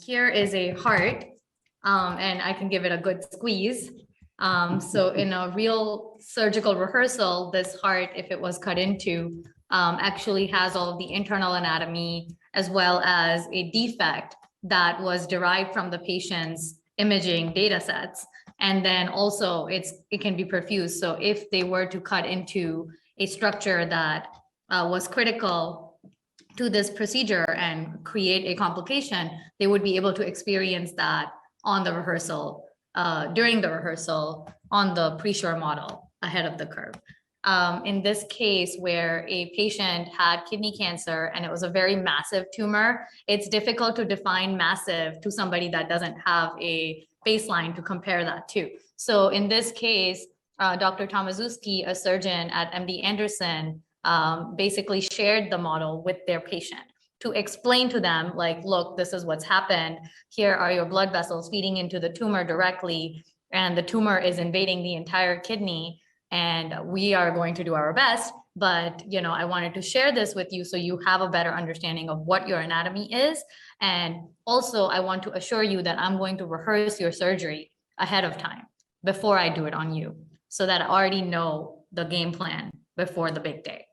Here is a heart, and I can give it a good squeeze. So in a real surgical rehearsal, this heart, if it was cut into, actually has all of the internal anatomy as well as a defect that was derived from the patient's imaging data sets. And then also it can be perfused. So if they were to cut into a structure that was critical to this procedure and create a complication, they would be able to experience that on the rehearsal, during the rehearsal on the pre-sure model ahead of the curve. In this case, where a patient had kidney cancer and it was a very massive tumor, it's difficult to define massive to somebody that doesn't have a baseline to compare that to. So in this case, Dr. Tomaszewski, a surgeon at MD Anderson, basically shared the model with their patient to explain to them, like, look, this is what's happened. Here are your blood vessels feeding into the tumor directly, and the tumor is invading the entire kidney. And we are going to do our best, but I wanted to share this with you so you have a better understanding of what your anatomy is. And also, I want to assure you that I'm going to rehearse your surgery ahead of time before I do it on you, so that I already know the game plan before the big day.